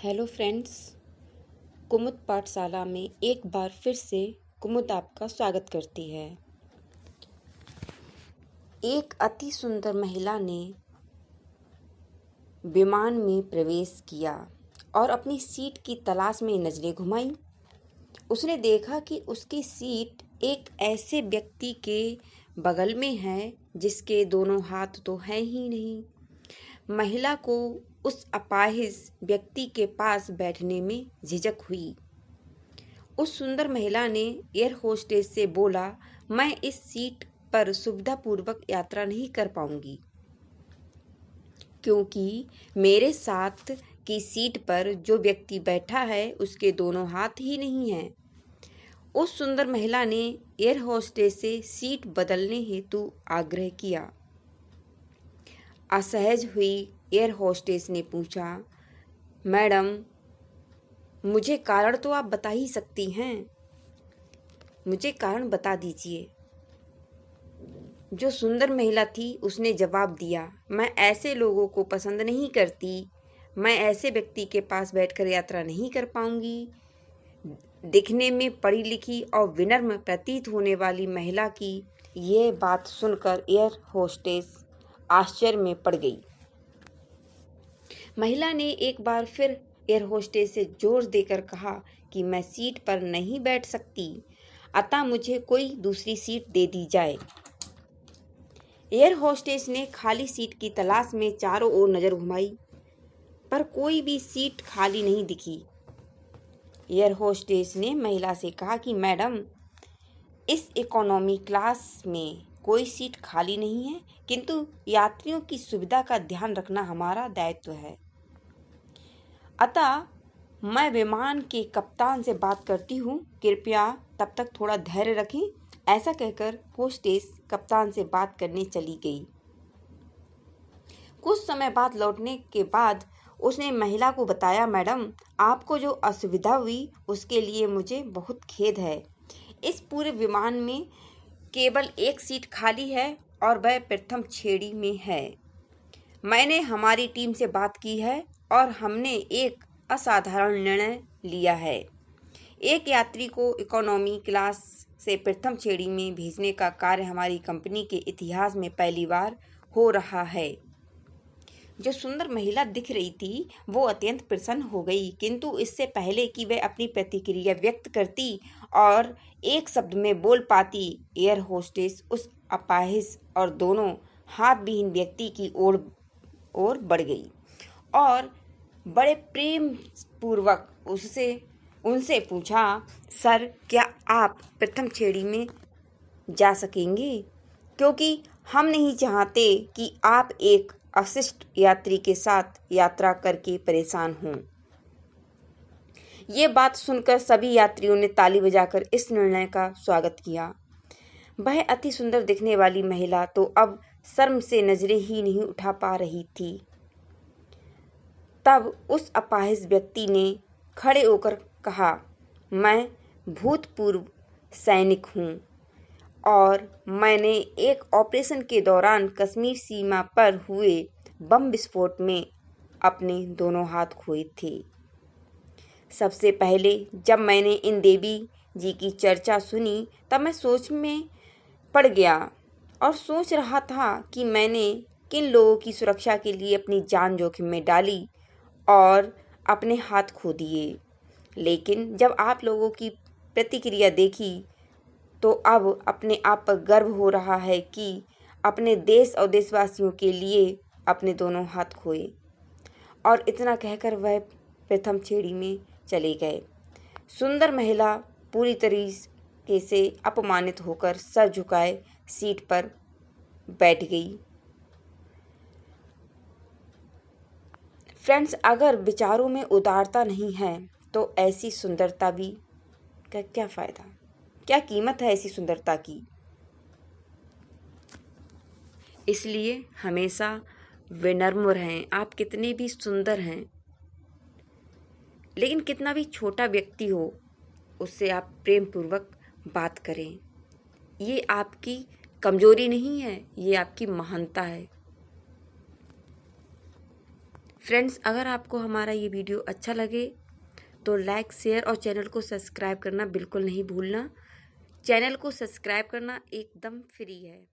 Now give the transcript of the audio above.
Hello friends, कुमुद पाठशाला में एक बार फिर से कुमुद आपका स्वागत करती है। एक अति सुंदर महिला ने विमान में प्रवेश किया और अपनी सीट की तलाश में नजरें घुमाई। उसने देखा कि उसकी सीट एक ऐसे व्यक्ति के बगल में है जिसके दोनों हाथ तो हैं ही नहीं। महिला को उस अपाहिज व्यक्ति के पास बैठने में झिझक हुई। उस सुंदर महिला ने एयर होस्टेस से बोला, मैं इस सीट पर सुविधापूर्वक यात्रा नहीं कर पाऊंगी क्योंकि मेरे साथ की सीट पर जो व्यक्ति बैठा है उसके दोनों हाथ ही नहीं हैं। उस सुंदर महिला ने एयर होस्टेस से सीट बदलने हेतु आग्रह किया। असहज हुई एयर होस्टेस ने पूछा, मैडम, मुझे कारण तो आप बता ही सकती हैं, मुझे कारण बता दीजिए। जो सुंदर महिला थी उसने जवाब दिया, मैं ऐसे लोगों को पसंद नहीं करती, मैं ऐसे व्यक्ति के पास बैठकर यात्रा नहीं कर पाऊंगी। दिखने में पढ़ी लिखी और विनम्र प्रतीत होने वाली महिला की यह बात सुनकर एयर होस्टेस आश्चर्य में पड़ गई। महिला ने एक बार फिर एयर होस्टेस से जोर देकर कहा कि मैं सीट पर नहीं बैठ सकती, अतः मुझे कोई दूसरी सीट दे दी जाए। एयर होस्टेस ने खाली सीट की तलाश में चारों ओर नजर घुमाई, पर कोई भी सीट खाली नहीं दिखी। एयर होस्टेस ने महिला से कहा कि मैडम, इस इकोनॉमी क्लास में कोई सीट खाली नहीं है, किंतु यात्रियों की सुविधा का ध्यान रखना हमारा दायित्व है। अतः मैं विमान के कप्तान से बात करती हूँ, कृपया तब तक थोड़ा धैर्य रखें। ऐसा कहकर होस्टेस कप्तान से बात करने चली गई। कुछ समय बाद लौटने के बाद उसने महिला को बताया, मैडम, आपको जो असुविधा हुई उसके लिए मुझे बहुत खेद है। इस पूरे विमान में केवल एक सीट खाली है और वह प्रथम श्रेणी में है। मैंने हमारी टीम से बात की है और हमने एक असाधारण निर्णय लिया है। एक यात्री को इकोनॉमी क्लास से प्रथम श्रेणी में भेजने का कार्य हमारी कंपनी के इतिहास में पहली बार हो रहा है। जो सुंदर महिला दिख रही थी वो अत्यंत प्रसन्न हो गई, किंतु इससे पहले कि वह अपनी प्रतिक्रिया व्यक्त करती और एक शब्द में बोल पाती, एयर होस्टेस उस अपाहिज और दोनों हाथ विहीन व्यक्ति की ओर बढ़ गई और बड़े प्रेम पूर्वक उनसे पूछा, सर, क्या आप प्रथम श्रेणी में जा सकेंगे? क्योंकि हम नहीं चाहते कि आप एक अशिष्ट यात्री के साथ यात्रा करके परेशान हों। ये बात सुनकर सभी यात्रियों ने ताली बजाकर इस निर्णय का स्वागत किया। वह अति सुंदर दिखने वाली महिला तो अब शर्म से नजरें ही नहीं उठा पा रही थी। तब उस अपाहिज व्यक्ति ने खड़े होकर कहा, मैं भूतपूर्व सैनिक हूँ और मैंने एक ऑपरेशन के दौरान कश्मीर सीमा पर हुए बम विस्फोट में अपने दोनों हाथ खोए थे। सबसे पहले जब मैंने इन देवी जी की चर्चा सुनी तब मैं सोच में पड़ गया और सोच रहा था कि मैंने किन लोगों की सुरक्षा के लिए अपनी जान जोखिम में डाली और अपने हाथ खो दिए। लेकिन जब आप लोगों की प्रतिक्रिया देखी तो अब अपने आप पर गर्व हो रहा है कि अपने देश और देशवासियों के लिए अपने दोनों हाथ खोए। और इतना कहकर वह प्रथम श्रेणी में चले गए। सुंदर महिला पूरी तरीके से अपमानित होकर सर झुकाए सीट पर बैठ गई। फ्रेंड्स, अगर विचारों में उदारता नहीं है तो ऐसी सुंदरता भी का क्या फ़ायदा, क्या कीमत है ऐसी सुंदरता की। इसलिए हमेशा विनम्र रहें। आप कितने भी सुंदर हैं, लेकिन कितना भी छोटा व्यक्ति हो उससे आप प्रेम पूर्वक बात करें। ये आपकी कमजोरी नहीं है, ये आपकी महानता है। फ्रेंड्स, अगर आपको हमारा ये वीडियो अच्छा लगे तो लाइक, शेयर और चैनल को सब्सक्राइब करना बिल्कुल नहीं भूलना। चैनल को सब्सक्राइब करना एकदम फ्री है।